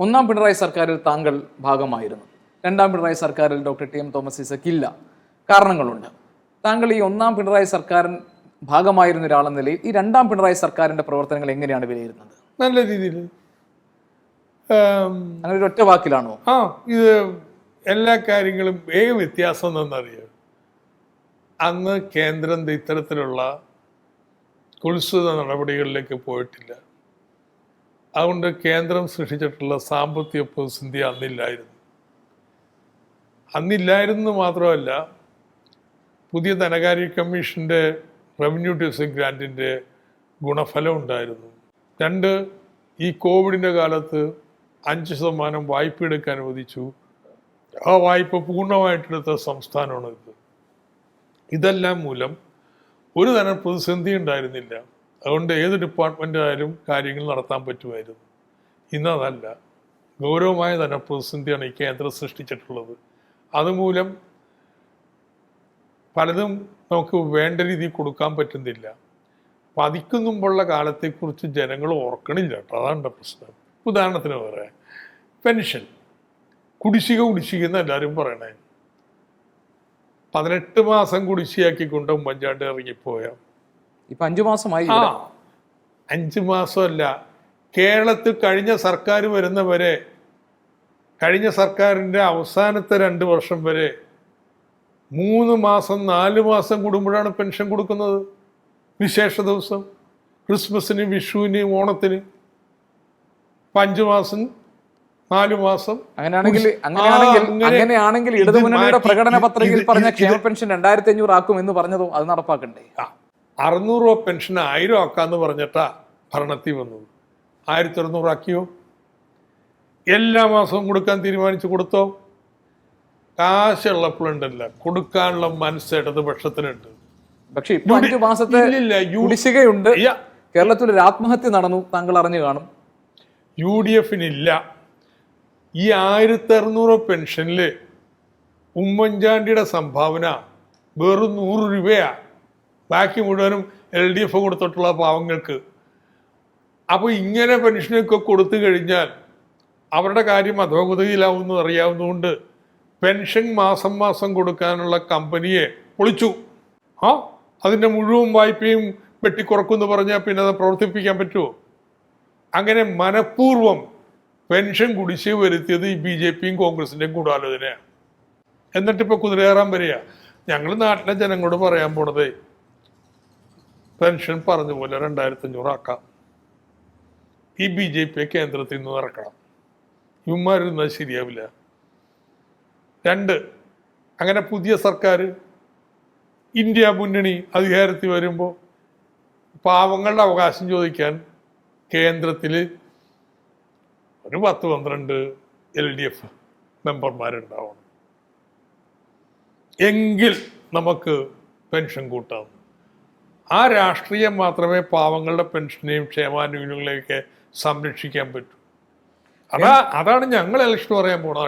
ഒന്നാം പിണറായി സർക്കാരിൽ താങ്കൾ ഭാഗമായിരുന്നു. രണ്ടാം പിണറായി സർക്കാരിൽ ഡോക്ടർ ടി എം തോമസ് ഐസക്കില്ല. കാരണങ്ങളുണ്ട്. താങ്കൾ ഈ ഒന്നാം പിണറായി സർക്കാരിൻ ഭാഗമായിരുന്ന ഒരാളെന്ന നിലയിൽ ഈ രണ്ടാം പിണറായി സർക്കാരിന്റെ പ്രവർത്തനങ്ങൾ എങ്ങനെയാണ് വിലയിരുത്തുന്നത്? നല്ല രീതിയിൽ. അങ്ങനെ ഒരു ഒറ്റ വാക്കിലാണോ? ഇത് എല്ലാ കാര്യങ്ങളും വ്യത്യാസം എന്നറിയാം. അന്ന് കേന്ദ്രം ഇത്തരത്തിലുള്ള കുത്സിത നടപടികളിലേക്ക് പോയിട്ടില്ല. അതുകൊണ്ട് കേന്ദ്രം സൃഷ്ടിച്ചിട്ടുള്ള സാമ്പത്തിക പ്രതിസന്ധി അന്നില്ലായിരുന്നു മാത്രമല്ല, പുതിയ ധനകാര്യ കമ്മീഷൻ്റെ റവന്യൂ ഡെഫിസിറ്റ് ഗ്രാൻറ്റിൻ്റെ ഗുണഫലം ഉണ്ടായിരുന്നു. 2, ഈ കോവിഡിൻ്റെ കാലത്ത് 5% വായ്പ എടുക്കാൻ അനുവദിച്ചു. ആ വായ്പ പൂർണ്ണമായിട്ടെടുത്ത സംസ്ഥാനമാണ് ഇത്. ഇതെല്ലാം മൂലം ഒരു തരം പ്രതിസന്ധി ഉണ്ടായിരുന്നില്ല. അതുകൊണ്ട് ഏത് ഡിപ്പാർട്ട്മെൻറ്റായാലും കാര്യങ്ങൾ നടത്താൻ പറ്റുമായിരുന്നു. ഇന്നതല്ല. ഗൗരവമായ ധനപ്രതിസന്ധിയാണ് ഈ കേന്ദ്രം സൃഷ്ടിച്ചിട്ടുള്ളത്. അതുമൂലം പലതും നമുക്ക് വേണ്ട രീതിയിൽ കൊടുക്കാൻ പറ്റുന്നില്ല. പതിക്കും മുമ്പുള്ള കാലത്തെക്കുറിച്ച് ജനങ്ങൾ ഓർക്കണില്ല കേട്ടോ. അതാണ് പ്രശ്നം. ഉദാഹരണത്തിന് പറയാം, പെൻഷൻ കുടിശ്ശിക എന്ന് എല്ലാവരും പറയണേ. 18 മാസം കുടിശ്ശിയാക്കിക്കൊണ്ട് ഉമ്മൻചാണ്ടി ഇറങ്ങിപ്പോയ ഇപ്പൊ 5 മാസമായി. 5 മാസമല്ല, കേരളത്തിൽ കഴിഞ്ഞ സർക്കാർ വരുന്നവരെ, കഴിഞ്ഞ സർക്കാരിൻ്റെ അവസാനത്തെ 2 വർഷം വരെ 3 മാസം 4 മാസം കൂടുമ്പോഴാണ് പെൻഷൻ കൊടുക്കുന്നത്. വിശേഷ ദിവസം, ക്രിസ്മസിന്, വിഷുവിന്, ഓണത്തിന് 5 മാസം 4 മാസം. അങ്ങനെയാണെങ്കിൽ ഇടതുമുന്നണിയുടെ പ്രകടന പത്രികയിൽ പറഞ്ഞ ക്ഷേമ പെൻഷൻ 2500 ആക്കും എന്ന് പറഞ്ഞതോ അത് നടപ്പാക്കണ്ടേ? 600 രൂപ പെൻഷൻ 1000 ആക്കാന്ന് പറഞ്ഞിട്ടാ ഭരണത്തിൽ വന്നത്. 1600 ആക്കിയോ? എല്ലാ മാസവും കൊടുക്കാൻ തീരുമാനിച്ചു കൊടുത്തോ? കാശുള്ളപ്പോഴുണ്ടല്ല, കൊടുക്കാനുള്ള മനസ്സ് ഇടതുപക്ഷത്തിനുണ്ട്. പക്ഷെ ഇപ്പൊ 5 മാസത്തെ കുടിശ്ശികയുണ്ട്. കേരളത്തിൽ ഒരു ആത്മഹത്യ നടന്നു, താങ്കൾ അറിഞ്ഞു കാണും. UDFിനില്ല. ഈ 1600 പെൻഷനില് ഉമ്മൻചാണ്ടിയുടെ സംഭാവന വെറും 100 രൂപയാ. ബാക്കി മുഴുവനും LDF കൊടുത്തിട്ടുള്ള പാവങ്ങൾക്ക്. അപ്പോൾ ഇങ്ങനെ പെൻഷനൊക്കെ കൊടുത്തു കഴിഞ്ഞാൽ അവരുടെ കാര്യം അധോഗതിയിലാവുമെന്ന് അറിയാവുന്നതുകൊണ്ട് പെൻഷൻ മാസം മാസം കൊടുക്കാനുള്ള കമ്പനിയെ പൊളിച്ചു. അതിൻ്റെ മുഴുവൻ വായ്പയും വെട്ടിക്കുറക്കുമെന്ന് പറഞ്ഞാൽ പിന്നെ അത് പ്രവർത്തിപ്പിക്കാൻ പറ്റുമോ? അങ്ങനെ മനഃപൂർവ്വം പെൻഷൻ കുടിശ്ശിക വരുത്തിയത് ഈ BJPയും കോൺഗ്രസിൻ്റെയും ഗൂഢാലോചനയാണ്. എന്നിട്ടിപ്പോൾ കുതിരകയറാൻ വരിക. ഞങ്ങൾ നാട്ടിലെ ജനങ്ങളോട് പറയാൻ പോണത്, പെൻഷൻ പറഞ്ഞ പോലെ 2500 ആക്കാം. ഈ BJP കേന്ദ്രത്തിൽ നിന്ന് ഇറക്കണം. ഇവന്മാരിരുന്നാൽ ശരിയാവില്ല. 2, അങ്ങനെ പുതിയ സർക്കാർ ഇന്ത്യ മുന്നണി അധികാരത്തിൽ വരുമ്പോൾ പാവങ്ങളുടെ അവകാശം ചോദിക്കാൻ കേന്ദ്രത്തിൽ ഒരു 10-12 LDF മെമ്പർമാരുണ്ടാവണം. എങ്കിൽ നമുക്ക് പെൻഷൻ കൂട്ടാം. ആ രാഷ്ട്രീയം മാത്രമേ പാവങ്ങളുടെ പെൻഷനെയും ക്ഷേമാനുകൂല്യങ്ങളെയൊക്കെ സംരക്ഷിക്കാൻ പറ്റൂ. അതാണ് ഞങ്ങൾ ഇലക്ഷൻ പറയാൻ പോണ.